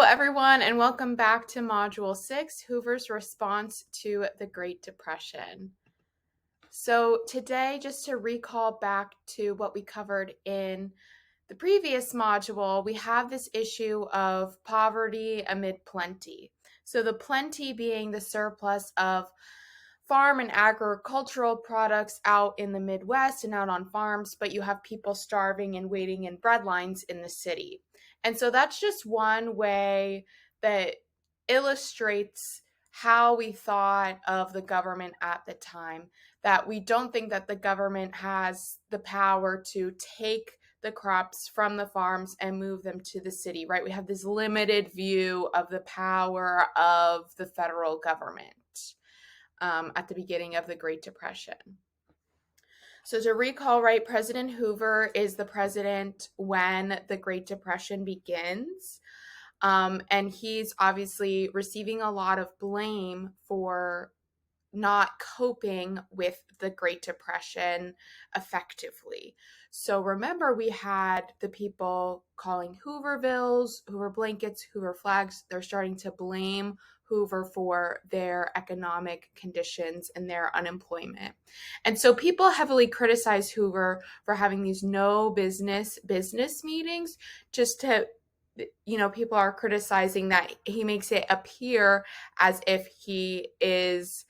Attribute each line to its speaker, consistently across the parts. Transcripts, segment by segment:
Speaker 1: everyone, and welcome back to Module 6, Hoover's Response to the Great Depression. So today, just to recall back to what we covered in the previous module, we have this issue of poverty amid plenty. So the plenty being the surplus of farm and agricultural products out in the Midwest and out on farms, but you have people starving and waiting in bread lines in the city. And so that's just one way that illustrates how we thought of the government at the time, that we don't think that the government has the power to take the crops from the farms and move them to the city, right? We have this limited view of the power of the federal government at the beginning of the Great Depression. So to recall, right, President Hoover is the president when the Great Depression begins. And he's obviously receiving a lot of blame for not coping with the Great Depression effectively. So remember, we had the people calling Hoovervilles, Hoover blankets, Hoover flags. They're starting to blame Hoover for their economic conditions and their unemployment. And so people heavily criticize Hoover for having these no business meetings, just to, people are criticizing that he makes it appear as if he is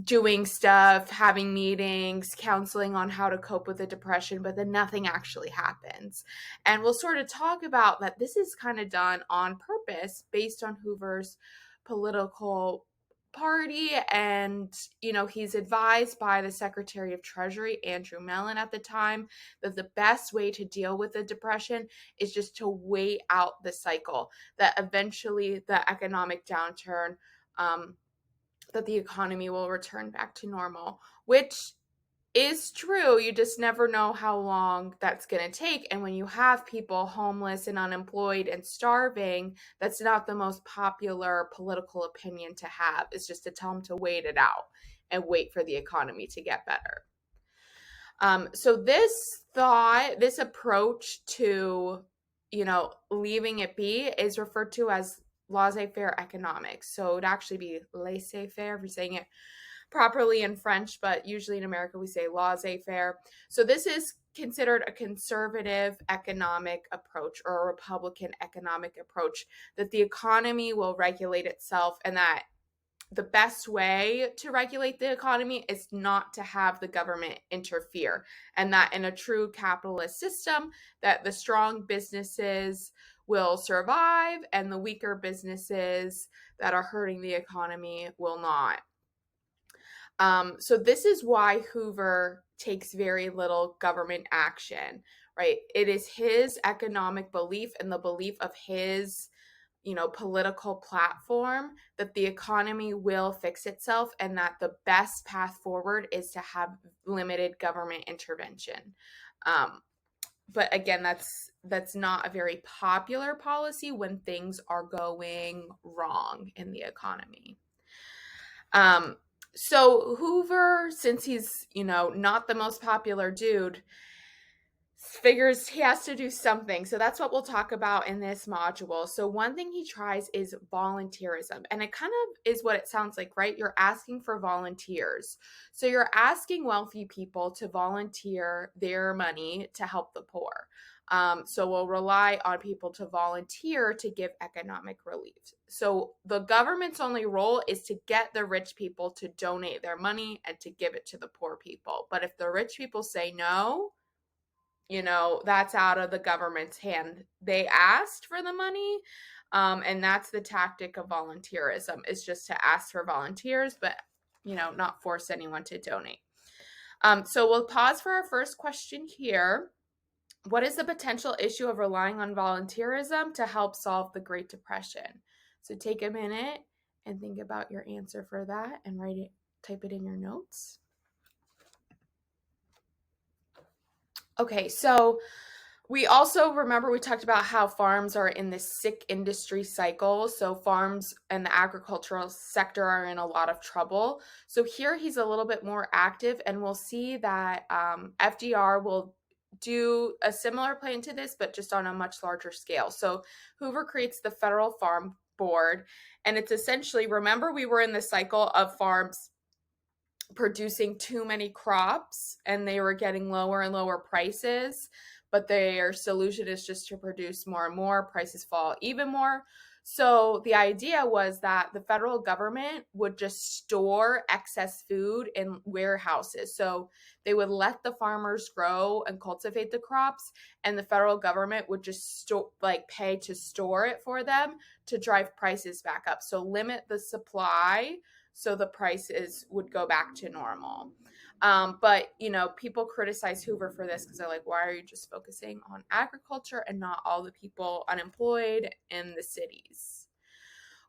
Speaker 1: doing stuff, having meetings, counseling on how to cope with the depression, but then nothing actually happens. And we'll sort of talk about that this is kind of done on purpose based on Hoover's political party. And, he's advised by the Secretary of Treasury, Andrew Mellon, at the time, that the best way to deal with the depression is just to wait out the cycle, that eventually the economic downturn, that the economy will return back to normal, which is true. You just never know how long that's going to take. And when you have people homeless and unemployed and starving, that's not the most popular political opinion to have. It's just to tell them to wait it out and wait for the economy to get better. So this approach to, leaving it be is referred to as Laissez-Faire Economics. So it would actually be laissez-faire if you're saying it properly in French, but usually in America we say laissez-faire. So this is considered a conservative economic approach, or a Republican economic approach, that the economy will regulate itself, and that the best way to regulate the economy is not to have the government interfere, and that in a true capitalist system, that the strong businesses will survive and the weaker businesses that are hurting the economy will not. So this is why Hoover takes very little government action, right? It is his economic belief and the belief of his, political platform that the economy will fix itself, and that the best path forward is to have limited government intervention. But again, that's not a very popular policy when things are going wrong in the economy. So Hoover, since he's, not the most popular dude, figures he has to do something. So that's what we'll talk about in this module. So one thing he tries is volunteerism. And it kind of is what it sounds like, right? You're asking for volunteers. So you're asking wealthy people to volunteer their money to help the poor. So we'll rely on people to volunteer to give economic relief. So the government's only role is to get the rich people to donate their money and to give it to the poor people. But if the rich people say no, that's out of the government's hand. They asked for the money, and that's the tactic of volunteerism, is just to ask for volunteers, but, not force anyone to donate. So we'll pause for our first question here. What is the potential issue of relying on volunteerism to help solve the Great Depression? So take a minute and think about your answer for that and type it in your notes. Okay, so we also remember we talked about how farms are in this sick industry cycle. So farms and the agricultural sector are in a lot of trouble. So here he's a little bit more active, and we'll see that FDR will do a similar plan to this, but just on a much larger scale. So Hoover creates the Federal Farm Board, and it's essentially, remember, we were in the cycle of farms producing too many crops and they were getting lower and lower prices, but their solution is just to produce more and more, prices fall even more. So the idea was that the federal government would just store excess food in warehouses. So they would let the farmers grow and cultivate the crops, and the federal government would just pay to store it for them to drive prices back up. So limit the supply so the prices would go back to normal. But, people criticize Hoover for this because they're like, why are you just focusing on agriculture and not all the people unemployed in the cities?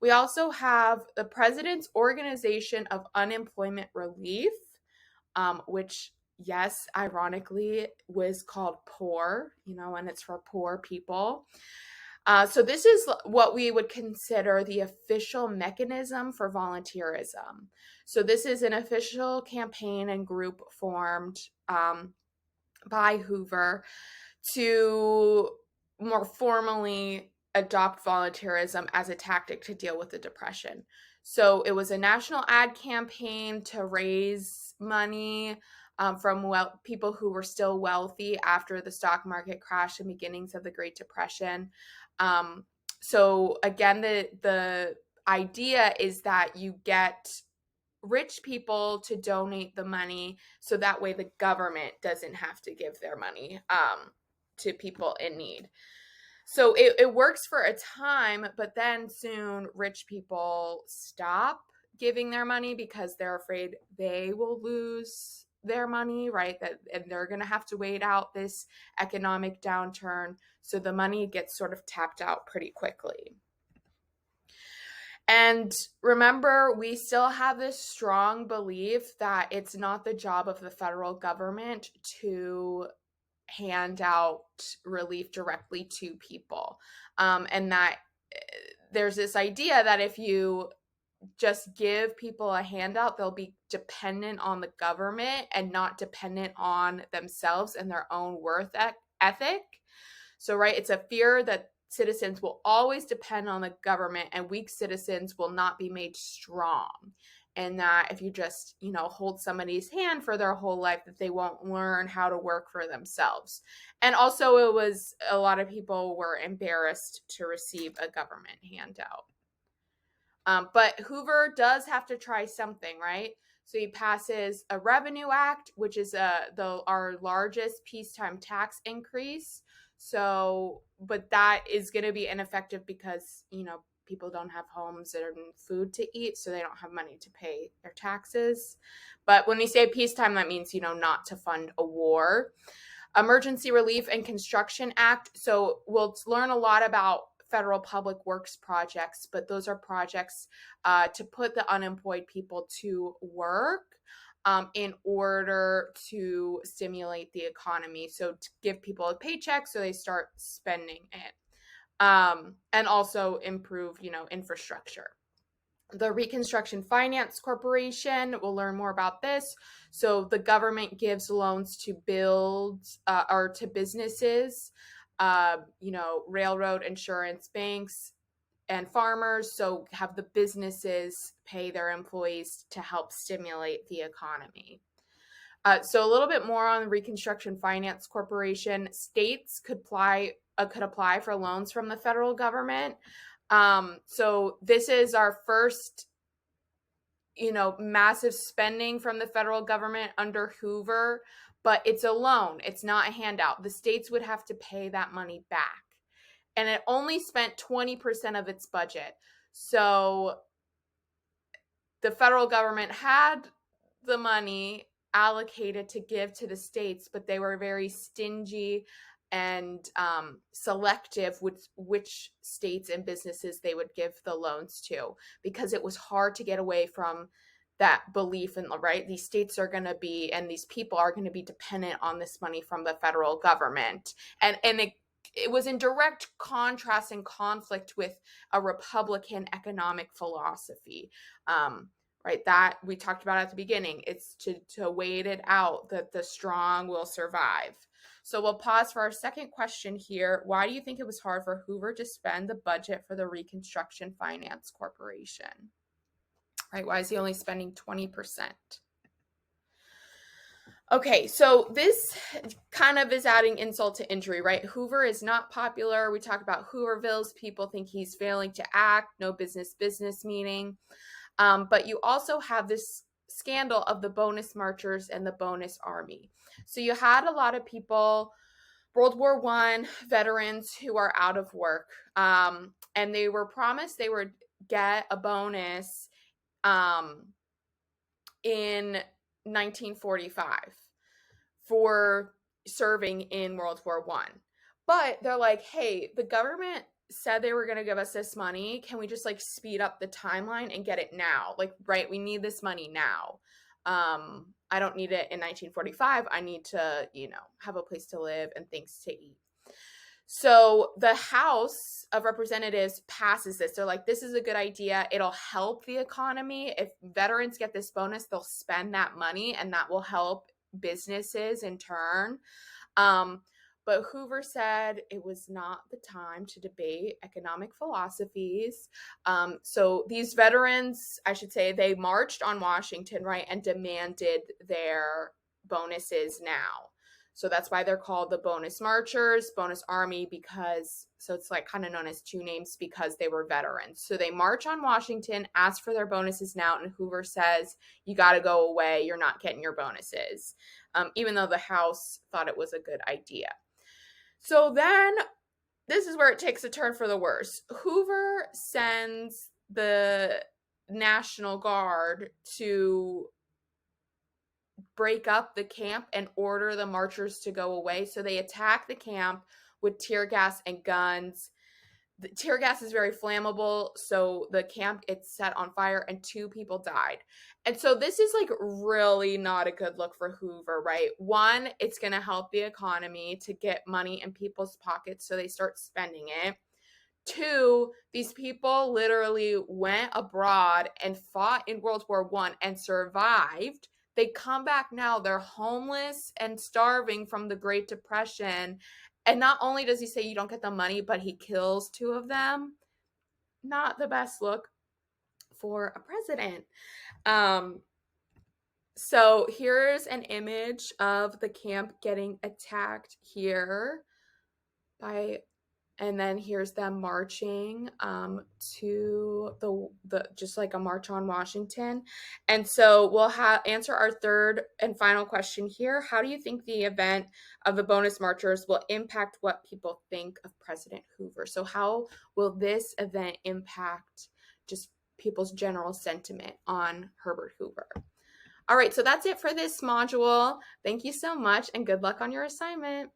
Speaker 1: We also have the President's Organization of Unemployment Relief, which, yes, ironically, was called POOR, and it's for poor people. So this is what we would consider the official mechanism for volunteerism. So this is an official campaign and group formed by Hoover to more formally adopt volunteerism as a tactic to deal with the Depression. So it was a national ad campaign to raise money from people who were still wealthy after the stock market crash and beginnings of the Great Depression. So again, the idea is that you get rich people to donate the money so that way the government doesn't have to give their money to people in need. So it works for a time, but then soon rich people stop giving their money because they're afraid they will lose their money, right? And they're going to have to wait out this economic downturn. So the money gets sort of tapped out pretty quickly. And remember, we still have this strong belief that it's not the job of the federal government to hand out relief directly to people. And that there's this idea that if you just give people a handout, they'll be dependent on the government and not dependent on themselves and their own worth ethic. So, right, it's a fear that citizens will always depend on the government and weak citizens will not be made strong. And that if you just, hold somebody's hand for their whole life, that they won't learn how to work for themselves. And also a lot of people were embarrassed to receive a government handout. But Hoover does have to try something, right? So he passes a Revenue Act, which is our largest peacetime tax increase. So, but that is going to be ineffective because, people don't have homes and food to eat, so they don't have money to pay their taxes. But when we say peacetime, that means, not to fund a war. Emergency Relief and Construction Act. So we'll learn a lot about federal public works projects, but those are projects to put the unemployed people to work in order to stimulate the economy. So to give people a paycheck so they start spending it. And also improve, infrastructure. The Reconstruction Finance Corporation, we'll learn more about this. So the government gives loans to build or to businesses, railroad, insurance, banks, and farmers. So have the businesses pay their employees to help stimulate the economy. So a little bit more on the Reconstruction Finance Corporation. States could apply for loans from the federal government. So this is our first, massive spending from the federal government under Hoover, but it's a loan. It's not a handout. The states would have to pay that money back. And it only spent 20% of its budget. So the federal government had the money allocated to give to the states, but they were very stingy and selective with which states and businesses they would give the loans to, because it was hard to get away from that belief in these states are going to be, and these people are going to be dependent on this money from the federal government. And it was in direct contrast and conflict with a Republican economic philosophy. That we talked about at the beginning. It's to wait it out, that the strong will survive. So we'll pause for our second question here. Why do you think it was hard for Hoover to spend the budget for the Reconstruction Finance Corporation? Right? Why is he only spending 20%? Okay, so this kind of is adding insult to injury, right? Hoover is not popular. We talk about Hoovervilles. People think he's failing to act, no business meaning. But you also have this scandal of the bonus marchers and the bonus army. So you had a lot of people, World War I veterans who are out of work, and they were promised they would get a bonus in 1945 for serving in World War I. But they're like, hey, the government said they were going to give us this money. Can we just like speed up the timeline and get it now? Like, right, we need this money now. I don't need it in 1945. I need to, have a place to live and things to eat. So the House of Representatives passes this. They're like, this is a good idea. It'll help the economy. If veterans get this bonus, they'll spend that money and that will help businesses in turn. But Hoover said it was not the time to debate economic philosophies. So these veterans, I should say, they marched on Washington, right, and demanded their bonuses now. So that's why they're called the bonus marchers, bonus army, so it's like kind of known as two names because they were veterans. So they march on Washington, ask for their bonuses now, and Hoover says, you got to go away. You're not getting your bonuses, even though the House thought it was a good idea. So then this is where it takes a turn for the worse. Hoover sends the National Guard to break up the camp and order the marchers to go away. So they attack the camp with tear gas and guns. The tear gas is very flammable, so the camp gets set on fire and 2 people died. And so this is like really not a good look for Hoover, right? One, it's going to help the economy to get money in people's pockets so they start spending it. 2, these people literally went abroad and fought in World War I and survived. They come back now, they're homeless and starving from the Great Depression. And not only does he say you don't get the money, but he kills 2 of them. Not the best look for a president. So here's an image of the camp getting attacked here and then here's them marching to the just like a march on Washington. And so we'll answer our third and final question here. How do you think the event of the bonus marchers will impact what people think of President Hoover? So how will this event impact just people's general sentiment on Herbert Hoover? All right, so that's it for this module. Thank you so much and good luck on your assignment.